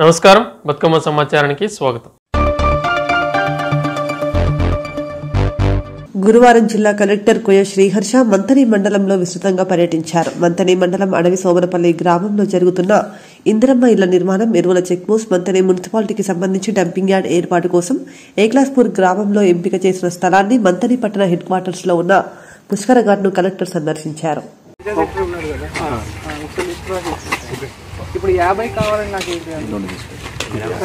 నమస్కారం, బతుకమ్మ సమాచారానికి స్వాగతం. గురువారం జిల్లా కలెక్టర్ కోయ శ్రీహర్ష మంతని మండలంలో విస్తృతంగా పర్యటించారు. మంతని మండలం అడవి సోమనపల్లి గ్రామంలో జరుగుతున్న ఇందిరమ్మ ఇళ్ల నిర్మాణం, ఎరువుల చెక్పోస్ట్, మంతని మున్సిపాలిటీకి సంబంధించి డంపింగ్ యార్డ్ ఏర్పాటు కోసం ఏక్లాస్పూర్ గ్రామంలో ఎంపిక చేసిన స్థలాన్ని మంతని పట్టణ హెడ్ క్వార్టర్స్ లో ఉన్న పుష్కర ఘాట్ ను కలెక్టర్ సందర్శించారు. ఇప్పుడు 50 కావాలని నాకు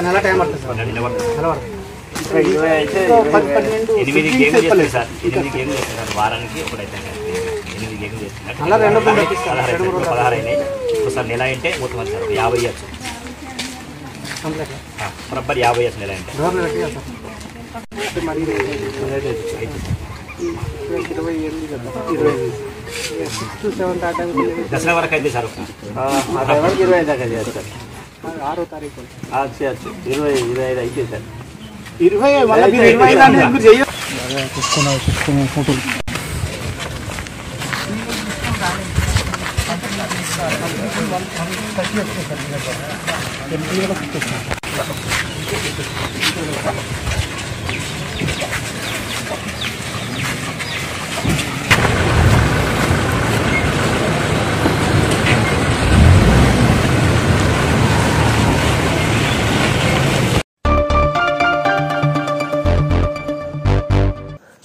నెల టైం పడుతుంది సార్. 8 గేమ్ చేస్తారు సార్. 8 గేమ్ చేస్తారు వారానికి ఒకటైతే 8 గేమ్ చేస్తున్నారు. అలా 16 అయినాయి. ఒకసారి నెల అంటే మొత్తం సార్ 50 ఇవ్వచ్చు. బరాబర్ 50 ఇవ్వచ్చు నెల అంటే. దసరా వరకు అయితే సార్ 25 దాకా చేస్తారు. 6వ తారీఖు 25 అయితే సార్ 20 ఫోటోలు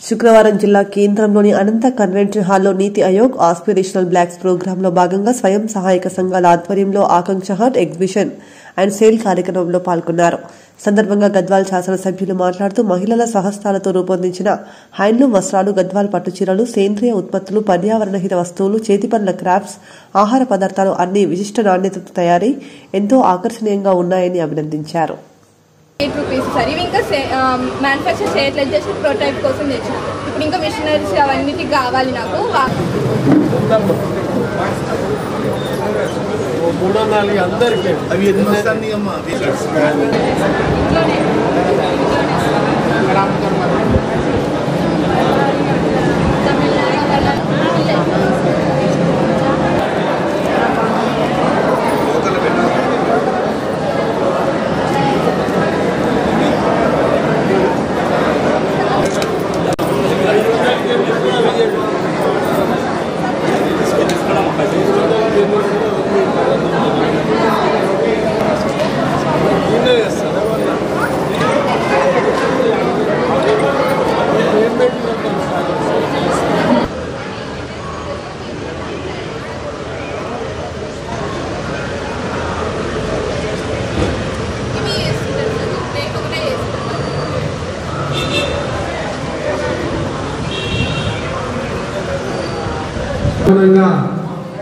శుక్రవారం జిల్లా కేంద్రంలోని అనంత కన్వెన్షన్ హాల్లో నీతి ఆయోగ్ ఆస్పిరేషనల్ బ్లాక్స్ ప్రోగ్రాంలో భాగంగా స్వయం సహాయక సంఘాల ఆధ్వర్యంలో ఆకాంక్ష హార్ట్ ఎగ్జిబిషన్ అండ్ సేల్ కార్యక్రమంలో పాల్గొన్నారు. సందర్భంగా గద్వాల్ శాసనసభ్యులు మాట్లాడుతూ మహిళల స్వహస్తాలతో రూపొందించిన హ్యాండ్లూమ్ వస్త్రాలు, గద్వాల్ పట్టుచీరలు, సేంద్రియ ఉత్పత్తులు, పర్యావరణహిత వస్తువులు, చేతిపనుల క్రాఫ్ట్స్, ఆహార పదార్థాలు అన్ని విశిష్ట నాణ్యతతో తయారై ఎంతో ఆకర్షణీయంగా ఉన్నాయని అభినందించారు. ₹8 సార్. ఇవి ఇంకా మ్యానుఫ్యాక్చర్ చేయట్లేదు, జస్ట్ ప్రోటైప్ కోసం తెచ్చిన. ఇప్పుడు ఇంకా మిషనరీస్ అవన్నిటికి కావాలి నాకు. 3-4 అందరికీ అవి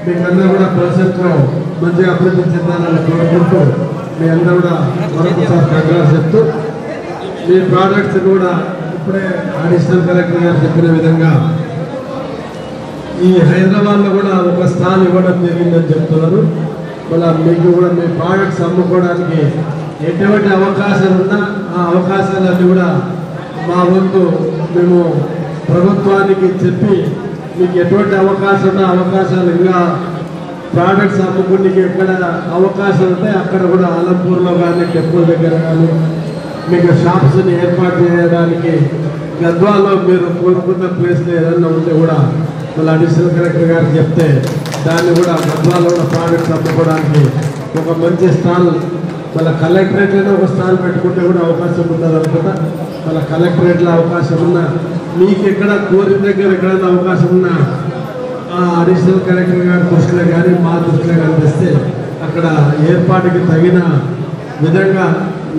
మీకందరూ కూడా భవిష్యత్తులో మంచిగా అభివృద్ధి చెందాలని కోరుకుంటూ మీ అందరూ కూడా మరొకసారి కంగ్రాట్స్ చెప్తూ మీ ప్రోడక్ట్స్ కూడా ఇప్పుడే అడిషనల్ కలెక్టర్ గారు చెప్పిన విధంగా ఈ హైదరాబాద్లో కూడా ఒక స్థానం ఇవ్వడం జరిగిందని చెప్తున్నారు. మళ్ళీ మీకు కూడా మీ ప్రోడక్ట్స్ అమ్ముకోవడానికి ఎటువంటి అవకాశాలు ఉన్నా ఆ అవకాశాలన్నీ కూడా మా వంతు మేము ప్రభుత్వానికి చెప్పి మీకు ఎటువంటి అవకాశం ఉన్నా అవకాశాలు ఇంకా ప్రోడక్ట్స్ అమ్ముకునికి ఎక్కడ అవకాశాలు ఉంటాయి అక్కడ కూడా ఆలంపూర్లో కానీ టెంపుల్ దగ్గర కానీ మీకు షాప్స్ని ఏర్పాటు చేయడానికి గద్వాల్లో మీరు కోరుకున్న ప్లేస్లో ఏదన్నా ఉంటే కూడా మళ్ళీ అడిషనల్ కలెక్టర్ గారికి చెప్తే దాన్ని కూడా గద్వాల్లో కూడా ప్రోడక్ట్స్ అమ్ముకోవడానికి ఒక మంచి స్టాల్ మళ్ళీ కలెక్టరేట్లోనే ఒక స్టాల్ పెట్టుకుంటే కూడా అవకాశం ఉంటుంది అనుకుంటా. మళ్ళీ కలెక్టరేట్లో అవకాశం ఉన్నా మీకు ఎక్కడ కోరిన దగ్గర ఎక్కడైనా అవకాశం ఉన్నా అడిషనల్ కలెక్టర్ గారి దృష్టిలో కానీ మా దృష్టిలో కానీ తెస్తే అక్కడ ఏర్పాటుకి తగిన విధంగా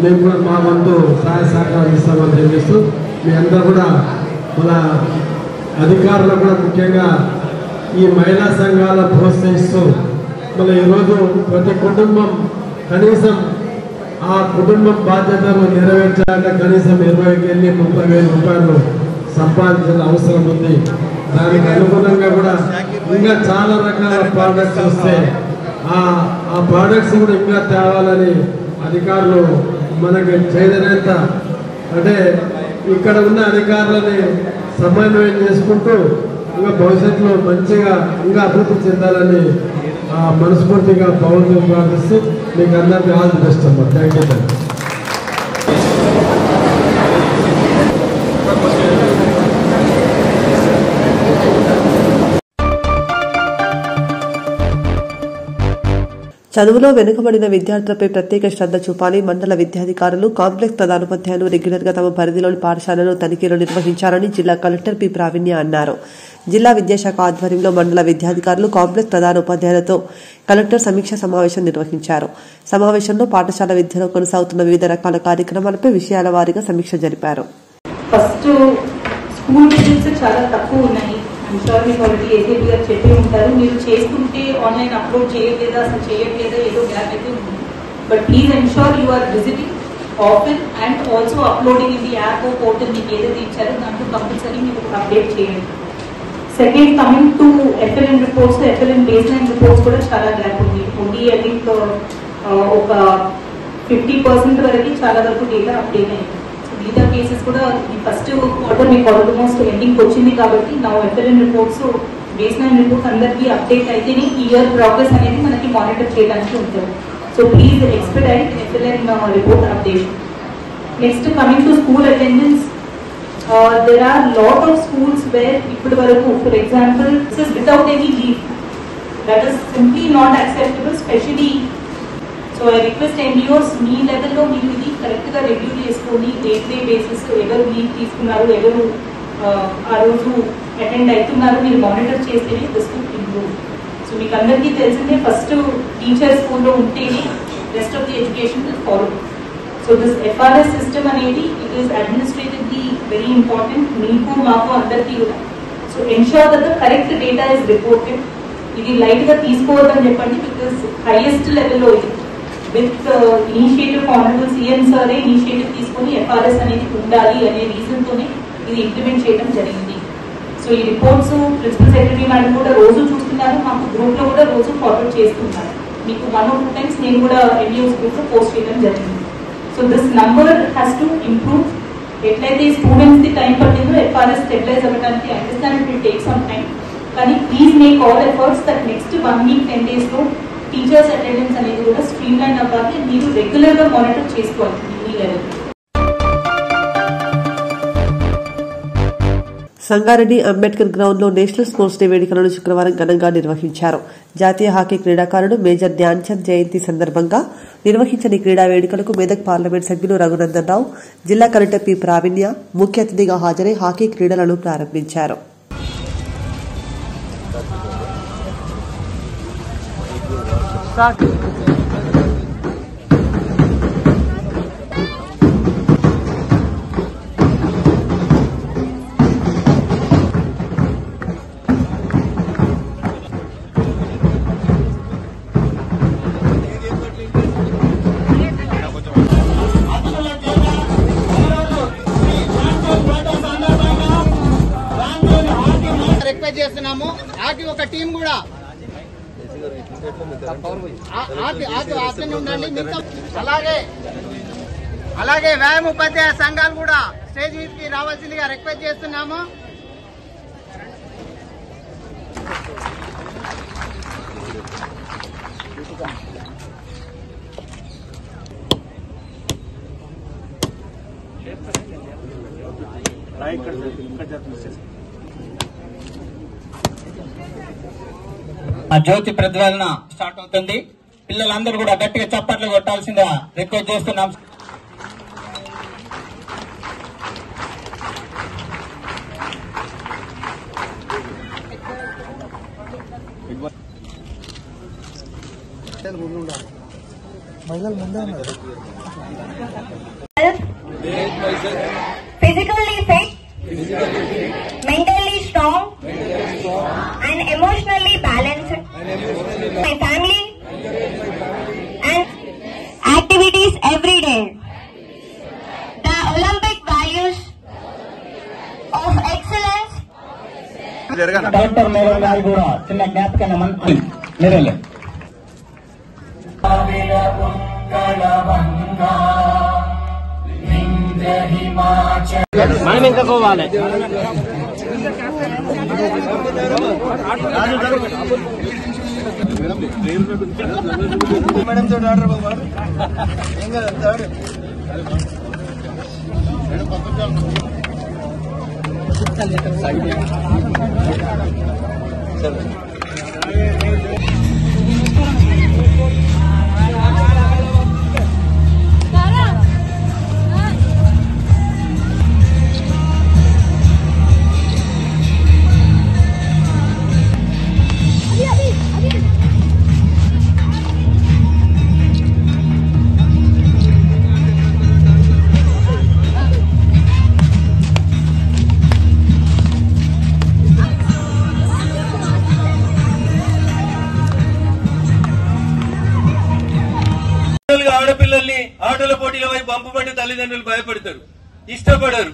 మేము కూడా మా వంతు సహాయ సహకారం ఇస్తామని తెలియజేస్తూ మీ అందరూ కూడా మన అధికారులు కూడా ముఖ్యంగా ఈ మహిళా సంఘాల ప్రోత్సహిస్తూ మళ్ళీ ఈరోజు ప్రతి కుటుంబం కనీసం ఆ కుటుంబం బాధ్యతను నెరవేర్చాలంటే కనీసం 20,000-30,000 రూపాయలు సంపాదించిన అవసరం ఉంది. దానికి అనుగుణంగా కూడా ఇంకా చాలా రకాల ప్రోడక్ట్స్ వస్తే ఆ ప్రోడక్ట్స్ కూడా ఇంకా తేవాలని అధికారులు మనకి చేయదనేంత అంటే ఇక్కడ ఉన్న అధికారులని సమన్వయం చేసుకుంటూ ఇంకా భవిష్యత్తులో మంచిగా ఇంకా అభివృద్ధి చెందాలని మనస్ఫూర్తిగా పౌరులు ప్రార్థిస్తూ మీకు అందరికీ ఆల్ ది బెస్ట్ అమ్మా. Thank you. చదువులో వెనుకబడిన విద్యార్థులపై ప్రత్యేక శ్రద్ధ చూపాలి. మండల విద్యాధికారులు కాంప్లెక్స్ ప్రధానోపాధ్యాయులు రెగ్యులర్ గా తమ పరిధిలోని పాఠశాలలో తనిఖీలు నిర్వహించాలని జిల్లా కలెక్టర్ పి ప్రావీణ్య అన్నారు. జిల్లా విద్యాశాఖ ఆధ్వర్యంలో మండల విద్యాధికారులు కాంప్లెక్స్ ప్రధానోపాధ్యాయులతో కలెక్టర్ సమీక్ష సమావేశం నిర్వహించారు. సమావేశంలో పాఠశాల విద్యలో కొనసాగుతున్న వివిధ రకాల కార్యక్రమాలపై విషయాల వారీగా సమీక్ష జరిపారు. ఫస్ట్ స్కూల్ విజిట్స్ చాలా తక్కువ ఉన్నాయి. మీకు ఆల్రెడీ ఏసీపీ గారు చెప్పి ఉంటారు, మీరు చేసుకుంటే ఆన్లైన్ అప్లోడ్ చేయట్లేదా, అసలు చేయట్లేదా, ఏదో గ్యాప్ అయితే ఉంది. But please ensure you are visiting often and also uploading in the app portal మీకు ఏదైతే ఇచ్చారో దాంట్లో కంపల్సరీ మీకు అప్డేట్ చేయండి. Second, coming to FLN reports, FLN baseline reports కూడా చాలా గ్యాప్ ఉంది. ఓన్లీ ఐ థింక్ ఒక 50% వరకు చాలా వరకు డేటా అప్డేట్ అయింది. మిగతా కేసెస్ కూడా ఈ ఫస్ట్ క్వార్టర్ మీకు ఆల్మోస్ట్ ఎండింగ్ వచ్చింది కాబట్టి నా FLN reports base line reports అందరికీ అప్డేట్ అయితేనే ఇయర్ ప్రోగ్రెస్ అనేది మనకి మానిటర్ చేయడానికి ఉంటుంది. So please expedite FLN report updation. Next, coming to school attendance, there are lot of schools where ఇప్పటి వరకు for example this is without any leave. That is simply not acceptable, especially so I request MDOs మీ లెవెల్లో మీరు ఇది కరెక్ట్గా review చేసుకొని day to day basis ఎవరు leave తీసుకున్నారు, ఎవరు ఆ రోజు అటెండ్ అవుతున్నారు మీరు మానిటర్ చేస్తేనే దిస్ విల్ ఇంప్రూవ్. సో మీకు అందరికీ తెలిసిందే ఫస్ట్ టీచర్ స్కూల్లో ఉంటేనే rest of the education will follow. So this FRS system అనేది it is administratively very important మీకు మాకు అందరికీ కూడా. So ensure that the correct data is reported. ఇది లైట్గా తీసుకోవద్దని చెప్పండి, బికాస్ హైయెస్ట్ లెవెల్లో ఇది విత్ ఇనిషియేటివ్ ఆనరబుల్ CM సారే ఇనిషియేటివ్ తీసుకొని FRS అనేది ఉండాలి అనే రీజన్తోనే ఇది ఇంప్లిమెంట్ చేయడం జరిగింది. సో ఈ రిపోర్ట్స్ ప్రిన్సిపల్ సెక్రటరీ మేడం కూడా రోజు చూస్తున్నారు, మాకు గ్రూప్లో కూడా రోజు ఫార్వర్డ్ చేస్తున్నారు. మీకు 1 or 2 times నేను కూడా MDOs గ్రూప్లో పోస్ట్ చేయడం జరిగింది. So this number has to improve. ఎట్లయితే స్టూడెంట్స్కి టైం పట్టిందో FRS స్టెబిలైజ్ అవ్వడానికి I understand it will take some time, కానీ please make all efforts that next 1 week 10 daysలో టీచర్స్ అటెండెన్స్ అనేది కూడా స్ట్రీమ్ లైన్ అవ్వాలి. మీరు రెగ్యులర్గా మానిటర్ చేసుకోవాలి ఈ లెవెల్. సంగారెడ్డి అంబేద్కర్ గ్రౌండ్ లో నేషనల్ స్పోర్ట్స్ డే వేడుకలను శుక్రవారం ఘనంగా నిర్వహించారు. జాతీయ హాకీ క్రీడాకారుడు మేజర్ ధ్యాన్ చంద్ జయంతి సందర్భంగా నిర్వహించిన ఈ క్రీడా వేడుకలకు మెదక్ పార్లమెంట్ సభ్యులు రఘునందన్ రావు, జిల్లా కలెక్టర్ పి ప్రావీణ్య ముఖ్య అతిథిగా హాజరై హాకీ క్రీడలను ప్రారంభించారు. రిక్వెస్ట్ చేస్తున్నాము ఆకి ఒక టీం కూడా ఉండండి. అలాగే వ్యాయామ ఉపాధ్యాయ సంఘాలు కూడా స్టేజ్ మీదకి రావాల్సిందిగా రిక్వెస్ట్ చేస్తున్నాము. ఆ జ్యోతి ప్రజ్వలన స్టార్ట్ అవుతుంది. పిల్లలందరూ కూడా గట్టిగా చప్పట్లు కొట్టాల్సిందిగా రిక్వెస్ట్ చేస్తున్నాం. Physically fit, mentally strong, and emotionally balanced. My family and activities every day. The Olympic values of excellence. Doctor madam గారు కూడా చిన్న జ్ఞాపకం మీరేలే. మనం ఇంకా పోవాలి. ఆడపిల్లల్ని ఆటల పోటీల వైపు పంపబట్టి తల్లిదండ్రులు భయపడతారు, ఇష్టపడరు.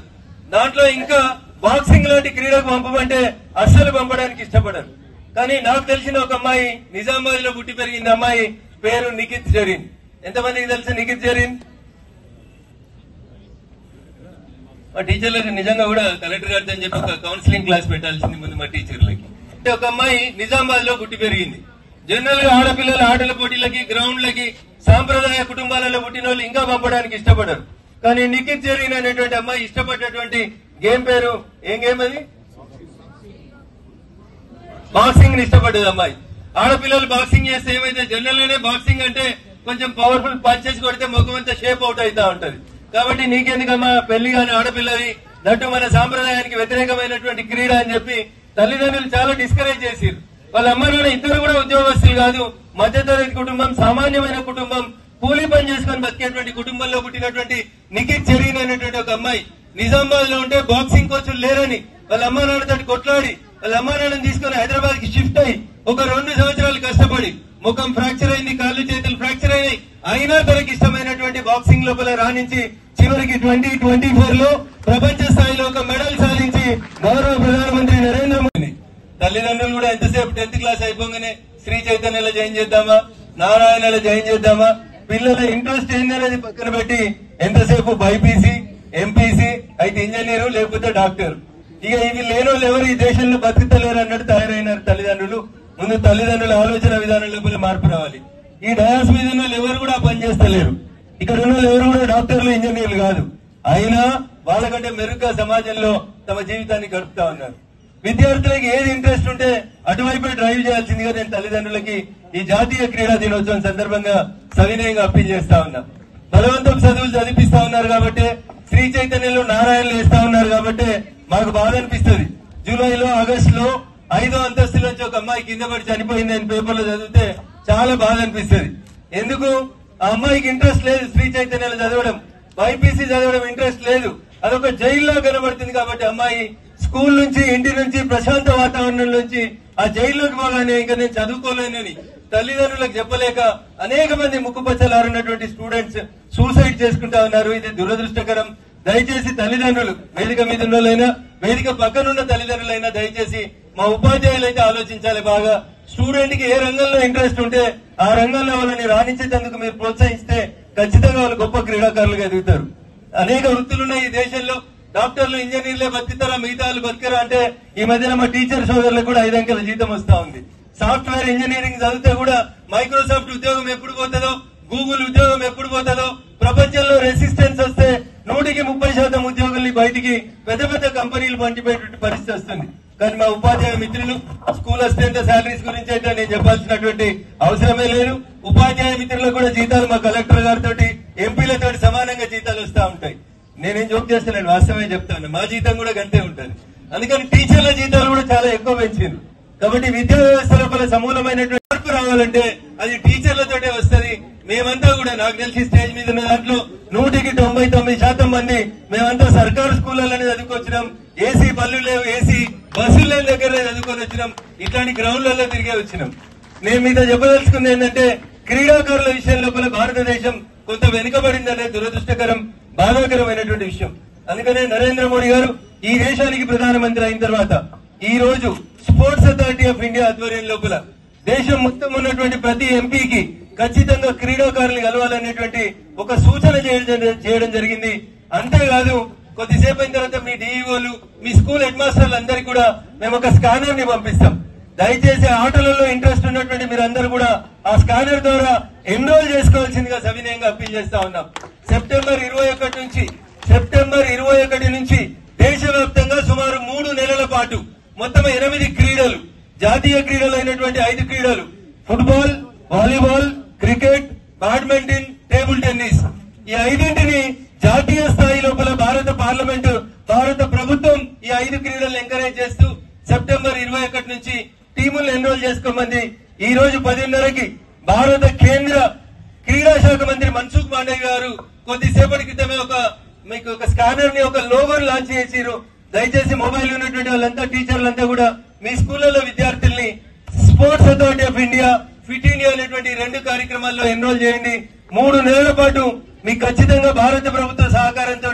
దాంట్లో ఇంకా బాక్సింగ్ లాంటి క్రీడకు పంపమంటే అస్సలు పంపడానికి ఇష్టపడరు. కానీ నాకు తెలిసిన ఒక అమ్మాయి నిజామాబాద్ లో పుట్టి పెరిగింది. అమ్మాయి పేరు నిఖిత్ జరీన్. ఎంతమందికి తెలుసు నిఖిత్ జరీన్? మా టీచర్లకు నిజంగా కూడా కలెక్టర్ గారితో అని చెప్పి ఒక కౌన్సిలింగ్ క్లాస్ పెట్టాల్సింది ముందు మా టీచర్లకి. ఒక అమ్మాయి నిజామాబాద్ లో పుట్టి పెరిగింది. జనరల్ గా ఆడపిల్లల ఆటల పోటీలకి, గ్రౌండ్లకి, సాంప్రదాయ కుటుంబాలలో పుట్టిన వాళ్ళు ఇంకా పంపడానికి ఇష్టపడరు. కానీ నిఖిత్ జరీన్ అనేటువంటి అమ్మాయి ఇష్టపడేటువంటి గేమ్ పేరు ఏం గేమ్ అది? బాక్సింగ్ ని ఇష్టపడ్డది అమ్మాయి. ఆడపిల్లలు బాక్సింగ్ చేస్తే ఏమైతే జనరల్ గానే బాక్సింగ్ అంటే కొంచెం పవర్ఫుల్ పంచెస్ కొడితే ముఖం అంతా షేప్ అవుట్ అవుతా ఉంటది. కాబట్టి నీకెందుకమ్మా పెళ్లి కాని ఆడపిల్లవి, దట్టు మన సాంప్రదాయానికి వ్యతిరేకమైనటువంటి క్రీడ అని చెప్పి తల్లిదండ్రులు చాలా డిస్కరేజ్ చేసిరు. వాళ్ళ అమ్మ నాన్న ఇద్దరు కూడా ఉద్యోగస్తులు కాదు, మధ్యతరగతి కుటుంబం, సామాన్యమైన కుటుంబం, కూలీ పని చేసుకుని బతికేటువంటి కుటుంబంలో పుట్టినటువంటి నిఖిత్ జరీన్ అనేటువంటి ఒక అమ్మాయి నిజామాబాద్ లో ఉంటే బాక్సింగ్ కోచ్లు లేరని వాళ్ళ అమ్మా నాన్నతో కొట్లాడి వాళ్ళ అమ్మా నాన్నని తీసుకుని హైదరాబాద్ కి షిఫ్ట్ అయ్యి ఒక 2 సంవత్సరాలు కష్టపడి ముఖం ఫ్రాక్చర్ అయింది, కాళ్ళు చేతులు ఫ్రాక్చర్ అయినాయి. అయినా తనకి ఇష్టమైనటువంటి బాక్సింగ్ లోపల రాణించి చివరికి 2024 లో ప్రపంచ స్థాయిలో ఒక మెడల్ సాధించి గౌరవ ప్రధానమంత్రి నరేంద్ర మోదీ. తల్లిదండ్రులు కూడా ఎంతసేపు 10th క్లాస్ అయిపోగానే శ్రీ చైతన్యలో జాయిన్ చేద్దామా, నారాయణలో జాయిన్ చేద్దామా, పిల్లల ఇంట్రెస్ట్ ఏందనేది పక్కన పెట్టి ఎంతసేపు బైపీసీ, ఎంపీసీ, అయితే ఇంజనీరు లేకపోతే డాక్టర్. ఇక ఇవి లేని వాళ్ళు ఎవరు ఈ దేశంలో బతుకుతలేరు అన్నట్టు తయారైనారు తల్లిదండ్రులు. ముందు తల్లిదండ్రుల ఆలోచన విధానం లోపల మార్పు రావాలి. ఈ డయాస్ మీద ఉన్న వాళ్ళు ఎవరు కూడా పనిచేస్తలేరు. ఇక్కడ ఉన్న వాళ్ళు ఎవరు కూడా డాక్టర్లు, ఇంజనీర్లు కాదు. అయినా వాళ్ళకంటే మెరుగ్గా సమాజంలో తమ జీవితాన్ని గడుపుతా ఉన్నారు. విద్యార్థులకి ఏది ఇంట్రెస్ట్ ఉంటే అటువైపు డ్రైవ్ చేయాల్సిందిగా నేను తల్లిదండ్రులకి ఈ జాతీయ క్రీడా దినోత్సవం సందర్భంగా సవినయంగా అప్పీల్ చేస్తా ఉన్నా. బలవంతం చదువులు చదివిస్తా ఉన్నారు కాబట్టి, శ్రీ చైతన్యంలో నారాయణలు వేస్తా ఉన్నారు కాబట్టి మాకు బాధ అనిపిస్తుంది. జూలైలో, ఆగస్టులో 5వ అంతస్తు నుంచి ఒక అమ్మాయి కింద పడి చనిపోయింది అని పేపర్లో చదివితే చాలా బాధ అనిపిస్తుంది. ఎందుకు? ఆ అమ్మాయికి ఇంట్రెస్ట్ లేదు శ్రీ చైతన్యాలు చదవడం, బైపీసీ చదవడం ఇంట్రెస్ట్ లేదు. అదొక జైల్లో కనబడుతుంది కాబట్టి అమ్మాయి స్కూల్ నుంచి, ఇంటి నుంచి, ప్రశాంత వాతావరణం నుంచి ఆ జైల్లోకి పోగానే ఇంకా నేను చదువుకోలేనని తల్లిదండ్రులకు చెప్పలేక అనేక మంది ముక్కుపచ్చలారున్నటువంటి స్టూడెంట్స్ సూసైడ్ చేసుకుంటా ఉన్నారు. ఇది దురదృష్టకరం. దయచేసి తల్లిదండ్రులు, వేదిక మీద ఉన్నోళ్ళైనా, వేదిక పక్కనున్న తల్లిదండ్రులైనా దయచేసి మా ఉపాధ్యాయులు అయితే ఆలోచించాలి బాగా. స్టూడెంట్ కి ఏ రంగంలో ఇంట్రెస్ట్ ఉంటే ఆ రంగంలో వాళ్ళని రాణించేందుకు మీరు ప్రోత్సహిస్తే ఖచ్చితంగా వాళ్ళు గొప్ప క్రీడాకారులుగా ఎదుగుతారు. అనేక వృత్తులున్నాయి ఈ దేశంలో. డాక్టర్లు, ఇంజనీర్లే బతుకుతారా, మిగతా వాళ్ళు బతికరా అంటే ఈ మధ్యన మా టీచర్ సోదరులకు కూడా 5 అంకెల జీతం వస్తా ఉంది. సాఫ్ట్వేర్ ఇంజనీరింగ్ చదివితే కూడా మైక్రోసాఫ్ట్ ఉద్యోగం ఎప్పుడు పోతుందో, గూగుల్ ఉద్యోగం ఎప్పుడు పోతుందో, ప్రపంచంలో రెసిస్టెన్స్ వస్తే 100% ఉద్యోగుల్ని బయటికి పెద్ద పెద్ద కంపెనీలు పంచిపెట్టే పరిస్థితి వస్తుంది. కానీ మా ఉపాధ్యాయ మిత్రులు స్కూల్ అసిస్టెంట్ శాలరీస్ గురించి అయితే నేను చెప్పాల్సినటువంటి అవసరమే లేదు. ఉపాధ్యాయ మిత్రులకు కూడా జీతాలు మా కలెక్టర్ గారితో, ఎంపీలతో సమానంగా జీతాలు వస్తా ఉంటాయి. నేనేం జోక్ చేస్తాను, వాస్తవమే చెప్తాను. మా జీతం కూడా గంతే ఉంటుంది. అందుకని టీచర్ల జీతాలు కూడా చాలా ఎక్కువ పెంచింది. కాబట్టి విద్యా వ్యవస్థ లోపల సమూలమైనటువంటి మార్పు రావాలంటే అది టీచర్లతోటే వస్తుంది. మేమంతా కూడా, నాకు తెలిసి స్టేజ్ మీద ఉన్న దాంట్లో 100% మంది మేమంతా సర్కారు స్కూళ్ళలోనే చదువుకొచ్చినాం. ఏసీ బళ్ళు లేవు, ఏసీ బస్సులు లేని దగ్గరనే చదువుకొని వచ్చినాం. ఇట్లాంటి గ్రౌండ్లలో తిరిగే వచ్చినాం. నేను మీతో చెప్పదలుచుకుంది ఏంటంటే, క్రీడాకారుల విషయం లోపల భారతదేశం కొంత వెనుకబడిందనే దురదృష్టకరం, బాధాకరమైనటువంటి విషయం. అందుకనే నరేంద్ర మోడీ గారు ఈ దేశానికి ప్రధానమంత్రి అయిన తర్వాత ఈ రోజు స్పోర్ట్స్ అథారిటీ ఆఫ్ ఇండియా ఆధ్వర్యం లోపల దేశం మొత్తం ఉన్నటువంటి ప్రతి ఎంపీకి ఖచ్చితంగా క్రీడాకారులు కలవాలనేటువంటి ఒక సూచన చేయడం జరిగింది. అంతేకాదు, కొద్దిసేపు అయిన తర్వాత మీ డిఈఓలు, మీ స్కూల్ హెడ్ మాస్టర్లు అందరికీ కూడా మేము ఒక స్కానర్ ని పంపిస్తాం. దయచేసి ఆటలలో ఇంట్రెస్ట్ ఉన్నటువంటి మీరందరూ కూడా ఆ స్కానర్ ద్వారా ఎన్రోల్ చేసుకోవాల్సిందిగా సవినయంగా అప్పీల్ చేస్తా ఉన్నాం. సెప్టెంబర్ 21 నుంచి దేశవ్యాప్తంగా సుమారు 3 నెలల పాటు మొత్తం 8 క్రీడలు, జాతీయ క్రీడలు అయినటువంటి 5 క్రీడలు, football, volleyball, cricket, badminton, table tennis, ఈ 5ంటిని జాతీయ స్థాయి లోపల భారత పార్లమెంటు, భారత ప్రభుత్వం ఈ 5 క్రీడలను ఎంకరేజ్ చేస్తూ సెప్టెంబర్ 21 నుంచి టీములను ఎన్రోల్ చేసుకోమంది. ఈ రోజు 10:30కి భారత కేంద్ర క్రీడా శాఖ మంత్రి మన్సుఖ్ మాండవ్య గారు కొద్దిసేపటి క్రితమే మీకు ఒక స్కానర్ ని, ఒక లోగోని లాంచ్ చేసిరు. దయచేసి మొబైల్ ఉన్నటువంటి వాళ్ళంతా, టీచర్లంతా కూడా మీ స్కూళ్లలో విద్యార్థుల్ని sports authority of India, fit India అనేటువంటి 2 కార్యక్రమాల్లో ఎన్రోల్ చేయండి. 3 నెలల పాటు మీకు ఖచ్చితంగా భారత ప్రభుత్వ సహకారంతో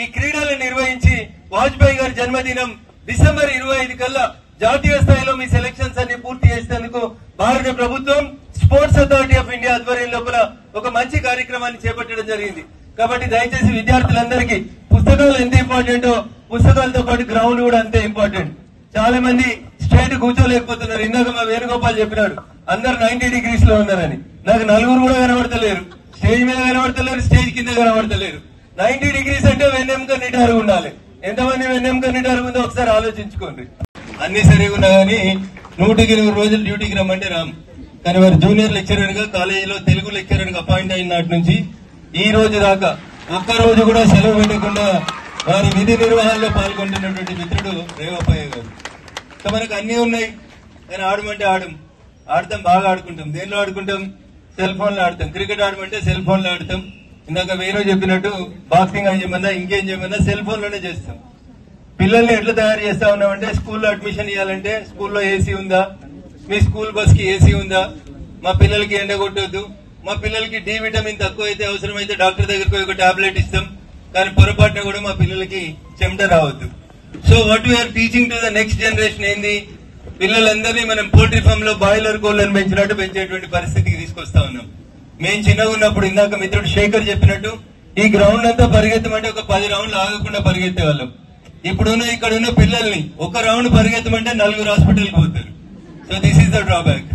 ఈ క్రీడలను నిర్వహించి వాజ్పేయి గారి జన్మదినం డిసెంబర్ 25 కల్లా జాతీయ స్థాయిలో మీ సెలక్షన్స్ అన్ని పూర్తి చేసేందుకు భారత ప్రభుత్వం స్పోర్ట్స్ అథారిటీ ఆఫ్ ఇండియా ఆధ్వర్యం లోపల ఒక మంచి కార్యక్రమాన్ని చేపట్టడం జరిగింది. కాబట్టి దయచేసి విద్యార్థులందరికీ పుస్తకాలు ఎంత ఇంపార్టెంటో పుస్తకాలతో పాటు గ్రౌండ్ కూడా అంతే ఇంపార్టెంట్. చాలా మంది స్ట్రైట్ కూర్చోలేకపోతున్నారు. ఇందాక మా వేణుగోపాల్ చెప్పినాడు అందరు 90 degrees లో ఉన్నారని. నాకు 4 కూడా కనబడతలేరు, స్టేజ్ మీద కనబడతలేరు, స్టేజ్ కింద కనబడతలేరు. 90 degrees అంటే వెన్నెముక నిటారు ఉండాలి. ఎంతమంది వెన్నెముక నిటారు ఉందో ఒకసారి ఆలోచించుకోండి. అన్ని సరిగా ఉన్నా కానీ 100కి 100 రోజులు డ్యూటీకి రమ్మంటే రామ్. కానీ వారు జూనియర్ లెక్చరర్ గా కాలేజీలో తెలుగు లెక్చరర్ గా అపాయింట్ అయిన నాటి నుంచి ఈ రోజు దాకా ఒక్క రోజు కూడా సెలవు పెట్టకుండా వారి విధి నిర్వహణలో పాల్గొంటున్నటువంటి మిత్రుడు రేవప్పయ్య గారు. సో మనకు అన్ని ఉన్నాయి కానీ ఆడమంటే ఆడతాం, బాగా ఆడుకుంటాం. దేనిలో ఆడుకుంటాం? సెల్ ఫోన్ లో ఆడతాం. క్రికెట్ ఆడమంటే సెల్ ఫోన్ లో ఆడతాం. ఇందాక వేరే చెప్పినట్టు బాక్సింగ్ అని చెప్పమన్నా ఇంకేం చేయమన్నా సెల్ ఫోన్ లోనే చేస్తాం. పిల్లల్ని ఎట్లా తయారు చేస్తా ఉన్నామంటే స్కూల్లో అడ్మిషన్ ఇవ్వాలంటే స్కూల్లో ఏసీ ఉందా, మీ స్కూల్ బస్ కి ఏసీ ఉందా, మా పిల్లలకి ఎండ కొట్టొద్దు, మా పిల్లలకి డి విటమిన్ తక్కువ అయితే అవసరమైతే డాక్టర్ దగ్గరికి ఒక టాబ్లెట్ ఇస్తాం, కానీ పొరపాటున కూడా మా పిల్లలకి చెమట రావద్దు. So what we are teaching to the next generation ఏంది? పిల్లలందరినీ మనం పోల్ట్రీ ఫామ్ లో బాయిలర్ కోళ్లను పెంచినట్టు పెంచేటువంటి పరిస్థితికి తీసుకొస్తా ఉన్నాం. మేము చిన్నగా ఉన్నప్పుడు ఇందాక మిత్రుడు శేఖర్ చెప్పినట్టు ఈ గ్రౌండ్ అంతా పరిగెత్తమంటే ఒక 10 రౌండ్లు ఆగకుండా పరిగెత్తే వాళ్ళం. ఇప్పుడున్న ఇక్కడున్న పిల్లల్ని ఒక రౌండ్ పరిగెత్తమంటే 4 హాస్పిటల్కి పోతారు. So this is the drawback.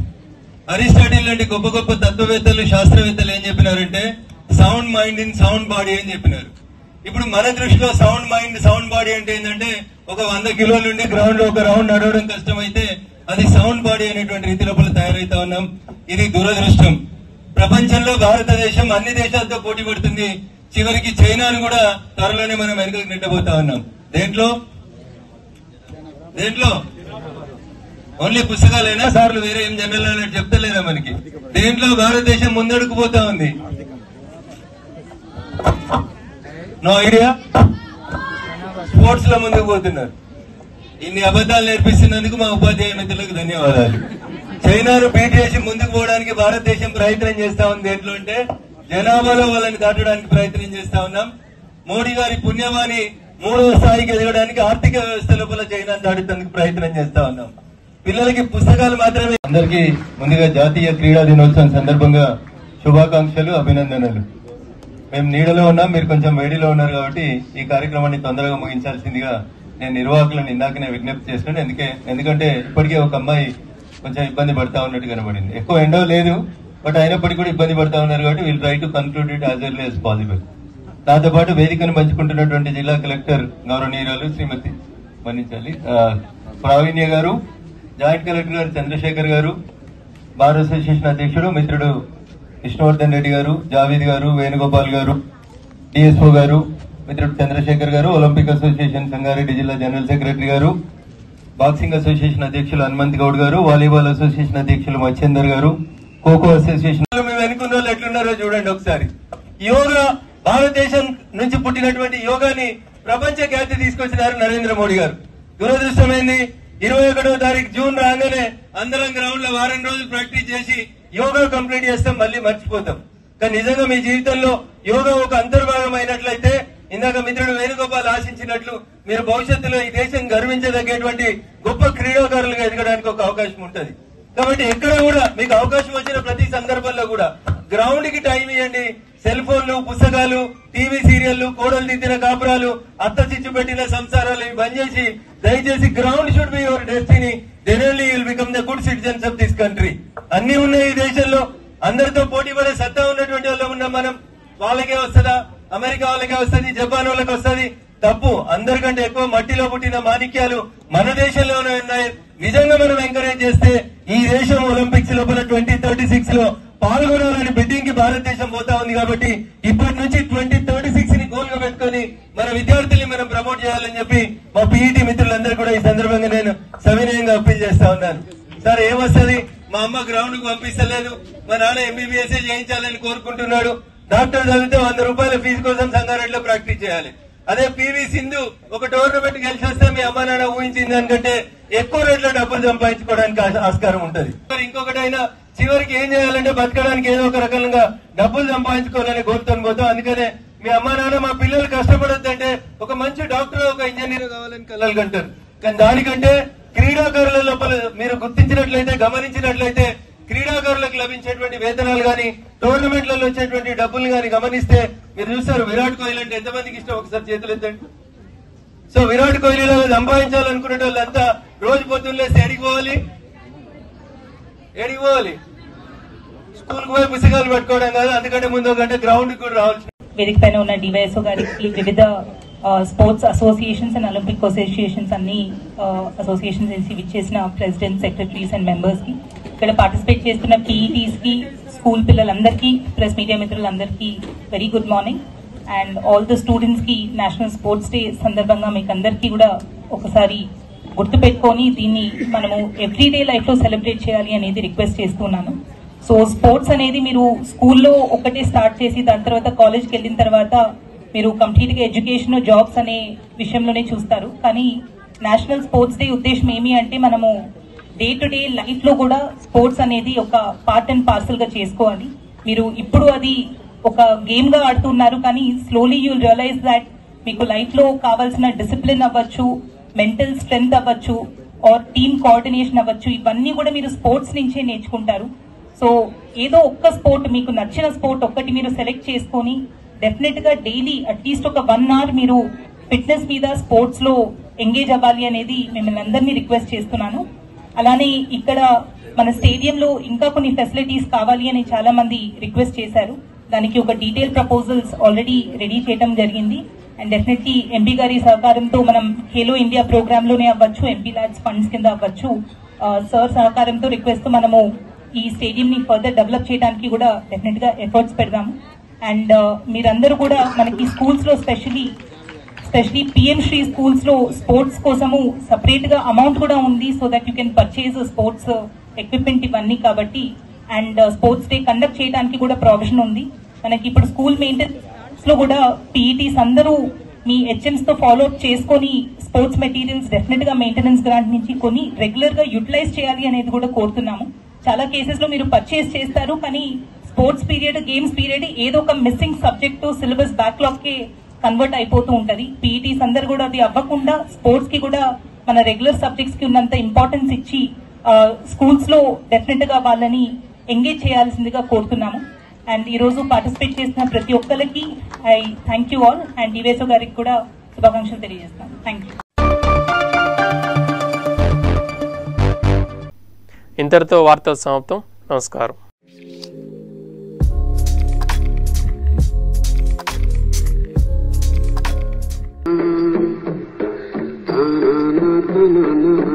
Aristotle లాంటి గొప్ప గొప్ప తత్వవేత్తలు, శాస్త్రవేత్తలు ఏం చెప్పినారంటే sound mind in sound body అని చెప్పినారు. ఇప్పుడు మన దృష్టిలో సౌండ్ మైండ్, సౌండ్ బాడీ అంటే ఏంటంటే ఒక 100 కిలోల నుండి గ్రౌండ్ లో ఒక రౌండ్ నడవడం కష్టమైతే అది సౌండ్ బాడీ అనేటువంటి రీతి లోపల తయారైతా ఉన్నాం. ఇది దురదృష్టం. ప్రపంచంలో భారతదేశం అన్ని దేశాలతో పోటీ పడుతుంది. చివరికి చైనాను కూడా త్వరలోనే మనం వెనుకకు నెట్టబోతా ఉన్నాం. దేంట్లో ఓన్లీ పుస్తకాలైనా సార్లు వేరే ఏం జనరల్ నాలెడ్జ్ చెప్తలేదా మనకి? దేంట్లో భారతదేశం ముందడుకు పోతా ఉంది? No idea. స్పోర్ట్స్ లో ముందుకు పోతున్నారు. ఇన్ని అబద్దాలు నేర్పిస్తున్నందుకు మా ఉపాధ్యాయ మిత్రులకు ధన్యవాదాలు. చైనాను బీట్ చేసి ముందుకు పోవడానికి భారతదేశం ప్రయత్నం చేస్తా ఉంది. దేంట్లో అంటే జనాభాలో వాళ్ళని దాటడానికి ప్రయత్నం చేస్తా ఉన్నాం. మోడీ గారి పుణ్యమాని 3వ స్థాయికి ఎదగడానికి ఆర్థిక వ్యవస్థ లోపల చైనాను దాటేందుకు ప్రయత్నం చేస్తా ఉన్నాం. పిల్లలకి పుస్తకాలు మాత్రమే. అందరికీ ముందుగా జాతీయ క్రీడా దినోత్సవం సందర్భంగా శుభాకాంక్షలు, అభినందనలు. మేము నీడలో ఉన్నాం, మీరు కొంచెం వేడిలో ఉన్నారు కాబట్టి ఈ కార్యక్రమాన్ని తొందరగా ముగించాల్సిందిగా నేను నిర్వాహకులను ఇందాకనే విజ్ఞప్తి చేస్తున్నాను. ఎందుకంటే ఇప్పటికే ఒక అమ్మాయి కొంచెం ఇబ్బంది పడతా ఉన్నట్టు కనబడింది. ఎక్కువ ఎండో లేదు, బట్ అయినప్పటికీ కూడా ఇబ్బంది పడతా ఉన్నారు కాబట్టి will try to conclude it as early as possible. దాంతో పాటు వేదికను పంచుకుంటున్నటువంటి జిల్లా కలెక్టర్ గౌరవనీయురాలు శ్రీమతి మన్నించాలి ప్రావీణ్య గారు, జాయింట్ కలెక్టర్ గారు చంద్రశేఖర్ గారు, బార్ అసోసియేషన్ అధ్యక్షుడు మిత్రుడు విష్ణువర్ధన్ రెడ్డి గారు, జావీద్ గారు, వేణుగోపాల్ గారు, డిఎస్ఓ గారు, మిత్రుడు చంద్రశేఖర్ గారు, ఒలింపిక్ అసోసియేషన్ సంగారెడ్డి జిల్లా జనరల్ సెక్రటరీ గారు, బాక్సింగ్ అసోసియేషన్ అధ్యక్షులు హనుమంత్ గౌడ్ గారు, వాలీబాల్ అసోసియేషన్ అధ్యక్షులు మచ్చేందర్ గారు, ఖోఖో అసోసియేషన్. మేము వెనుకున్న వాళ్ళు ఎట్లున్నారో చూడండి ఒకసారి. యోగా, భారతదేశం నుంచి పుట్టినటువంటి యోగాని ప్రపంచ ఖ్యాతి తీసుకొచ్చినారు నరేంద్ర మోడీ గారు. దురదృష్టమైంది 21వ తారీఖు జూన్ రాగానే అందరం గ్రౌండ్ లో వారం రోజులు ప్రాక్టీస్ చేసి యోగా కంప్లీట్ చేస్తాం, మళ్ళీ మర్చిపోతాం. కానీ నిజంగా మీ జీవితంలో యోగా ఒక అంతర్భాగం అయినట్లయితే ఇందాక మిత్రుడు వేణుగోపాల్ ఆశించినట్లు మీరు భవిష్యత్తులో ఈ దేశం గర్వించదగ్గేటువంటి గొప్ప క్రీడాకారులుగా ఎదగడానికి ఒక అవకాశం ఉంటుంది. కాబట్టి ఎక్కడ కూడా మీకు అవకాశం వచ్చిన ప్రతి సందర్భంలో కూడా గ్రౌండ్ కి టైం ఇవ్వండి. సెల్ ఫోన్లు, పుస్తకాలు, టీవీ సీరియళ్లు, కోడలు దిద్దిన కాపురాలు, అత్త చిచ్చు పెట్టిన సంసారాలు ఇవి బంద్ చేసి దయచేసి ground should be your destiny. Then only you will become the అన్ని ఉన్నాయి ఈ దేశంలో. అందరితో పోటీ పడే సత్తా ఉన్నటువంటి వాళ్ళు ఉన్నాం మనం. వాళ్ళకే వస్తుందా? అమెరికా వాళ్ళకే వస్తుంది, జపాన్ వాళ్ళకి వస్తుంది. తప్పు. అందరికంటే ఎక్కువ మట్టిలో పుట్టిన మాణిక్యాలు మన దేశంలోనే ఉన్నాయి. నిజంగా మనం ఎంకరేజ్ చేస్తే ఈ దేశం ఒలింపిక్స్ లోపల 2036 లో పాల్గొనాలని బిడ్డింగ్ కి భారతదేశం పోతా ఉంది. కాబట్టి ఇప్పటి నుంచి 2036 ని గోల్ గా పెట్టుకుని మన విద్యార్థుల్ని మనం ప్రమోట్ చేయాలని చెప్పి మా పీఈటీ మిత్రులందరూ కూడా ఈ సందర్భంగా నేను సవినయంగా అప్పీల్ చేస్తా ఉన్నాను. సార్ ఏమొస్తుంది? మా అమ్మ గ్రౌండ్ కు పంపిస్తలేదు, మా నాన్న ఎంబీబీఎస్ చేయించాలని కోరుకుంటున్నాడు. డాక్టర్ చదివితే 100 రూపాయల ఫీజు కోసం సంగారెడ్డిలో ప్రాక్టీస్ చేయాలి. అదే పివి సింధు ఒక టోర్నమెంట్ గెలిచి వస్తే మీ అమ్మ నాన్న ఊహించిన దానికంటే ఎక్కువ రేట్లో డబ్బులు సంపాదించుకోవడానికి ఆస్కారం ఉంటది. ఇంకొకటైనా చివరికి ఏం చేయాలంటే బతకడానికి ఏదో ఒక రకంగా డబ్బులు సంపాదించుకోవాలని కోరుతాను పోతాం. అందుకనే మీ అమ్మ నాన్న మా పిల్లలు కష్టపడొద్దంటే ఒక మంచి డాక్టర్, ఒక ఇంజనీర్ కావాలని కలలు కంటారు. కానీ దానికంటే క్రీడాకారుల లోపల మీరు గుర్తించినట్లయితే, గమనించినట్లయితే క్రీడాకారులకు లభించేటువంటి వేతనాలు గాని, టోర్నమెంట్లలో వచ్చేటువంటి డబ్బులు గాని గమనిస్తే మీరు చూస్తారు. విరాట్ కోహ్లీ అంటే ఎంతమందికి ఇష్టం? ఒకసారి చేతులు ఎత్తండి. సో విరాట్ కోహ్లీలో సంపాదించాలనుకునే వాళ్ళంతా రోజు పొద్దున్నే ఎడికి పోవాలి, స్కూల్ కు పోయి పుస్తకాలు పట్టుకోవడం కాదు. అందుకంటే ముందు ఒక గంట గ్రౌండ్ కూడా రావాల్సి. వేదిక పైన ఉన్న డివైఎస్ఓ గారికి, వివిధ sports associations and Olympic associations అన్ని అసోసియేషన్స్ నుంచి విచ్చేసిన ప్రెసిడెంట్, సెక్రటరీస్ అండ్ మెంబర్స్ కి, ఇక్కడ పార్టిసిపేట్ చేస్తున్న పీఈటీస్ కి, స్కూల్ పిల్లలందరికీ, ప్రెస్ మీడియా మిత్రులందరికీ very good morning. And all the students కి నేషనల్ స్పోర్ట్స్ డే సందర్భంగా మీకు అందరికీ కూడా ఒకసారి గుర్తు పెట్టుకొని దీన్ని మనము ఎవ్రీడే లైఫ్ లో సెలబ్రేట్ చేయాలి అనేది రిక్వెస్ట్ చేస్తున్నాను. సో స్పోర్ట్స్ అనేది మీరు స్కూల్లో ఒకటే స్టార్ట్ చేసి దాని తర్వాత కాలేజ్కి వెళ్ళిన తర్వాత మీరు కంప్లీట్ గా ఎడ్యుకేషన్, జాబ్స్ అనే విషయంలోనే చూస్తారు. కానీ నేషనల్ స్పోర్ట్స్ డే ఉద్దేశం ఏమి అంటే మనము డే టు డే లైఫ్ లో కూడా స్పోర్ట్స్ అనేది ఒక పార్ట్ అండ్ పార్సల్ గా చేసుకోవాలి. మీరు ఇప్పుడు అది ఒక గేమ్ గా ఆడుతున్నారు, కానీ slowly you will realise that మీకు లైఫ్ లో కావాల్సిన డిసిప్లిన్ అవ్వచ్చు, మెంటల్ స్ట్రెంగ్త్ అవ్వచ్చు, ఆర్ టీమ్ కోఆర్డినేషన్ అవ్వచ్చు, ఇవన్నీ కూడా మీరు స్పోర్ట్స్ నుంచే నేర్చుకుంటారు. సో ఏదో ఒక్క స్పోర్ట్, మీకు నచ్చిన స్పోర్ట్ ఒక్కటి మీరు సెలెక్ట్ చేసుకొని డెఫినెట్ గా డైలీ అట్లీస్ట్ ఒక 1 hour మీరు ఫిట్నెస్ మీద, స్పోర్ట్స్ లో ఎంగేజ్ అవ్వాలి అనేది మిమ్మల్ని అందరినీ రిక్వెస్ట్ చేస్తున్నాను. అలానే ఇక్కడ మన స్టేడియంలో ఇంకా కొన్ని ఫెసిలిటీస్ కావాలి అని చాలా మంది రిక్వెస్ట్ చేశారు. దానికి ఒక డీటెయిల్ ప్రపోజల్స్ ఆల్రెడీ రెడీ చేయడం జరిగింది. అండ్ డెఫినెట్లీ ఎంపీ గారి సహకారంతో మనం ఖేలో ఇండియా ప్రోగ్రామ్ లోనే అవ్వచ్చు, ఎంపీ ల్యాడ్స్ ఫండ్స్ కింద అవ్వచ్చు, సార్ సహకారంతో రిక్వెస్ట్ మనము ఈ స్టేడియం ని ఫర్దర్ డెవలప్ చేయడానికి కూడా డెఫినెట్ గా ఎఫర్ట్స్ పెడదాము. అండ్ మీరందరూ కూడా మనకి స్కూల్స్ లో స్పెషలీ పిఎం శ్రీ స్కూల్స్ లో స్పోర్ట్స్ కోసము సపరేట్ గా అమౌంట్ కూడా ఉంది. So that you can purchase sports equipment ఇవన్నీ. కాబట్టి అండ్ స్పోర్ట్స్ డే కండక్ట్ చేయడానికి కూడా ప్రొవిజన్ ఉంది. మనకి ఇప్పుడు స్కూల్ మెయింటెనెన్స్ లో కూడా పీఈటీస్ అందరూ మీ హెచ్ఎంస్ తో ఫాలో అప్ చేసుకొని స్పోర్ట్స్ మెటీరియల్స్ డెఫినెట్ గా మెయింటెనెన్స్ గ్రాంట్ నుంచి కొని రెగ్యులర్ గా యూటిలైజ్ చేయాలి అనేది కూడా కోరుతున్నాము. చాలా కేసెస్ లో మీరు పర్చేస్ చేస్తారు, కానీ స్పోర్ట్స్ పీరియడ్, గేమ్స్ పీరియడ్ ఏదో ఒక మిస్సింగ్ సబ్జెక్ట్ సిలబస్ బ్యాక్లాగ్ కి కన్వర్ట్ అయిపోతూ ఉంటది. పీఈటీస్ అందరు కూడా అది అవ్వకుండా స్పోర్ట్స్ కి కూడా మన రెగ్యులర్ సబ్జెక్ట్స్ కి ఉన్నంత ఇంపార్టెన్స్ ఇచ్చి స్కూల్స్ లో డెఫినెట్ గా వాళ్ళని ఎంగేజ్ చేయాల్సిందిగా కోరుతున్నాము. అండ్ ఈ రోజు పార్టిసిపేట్ చేసిన ప్రతి ఒక్కరికి I thank you all. And డివేసో గారికి కూడా శుభాకాంక్షలు తెలియజేస్తాను. Thank you. ఇంతటితో వార్తలు సమాప్తం. నమస్కారం. na na na na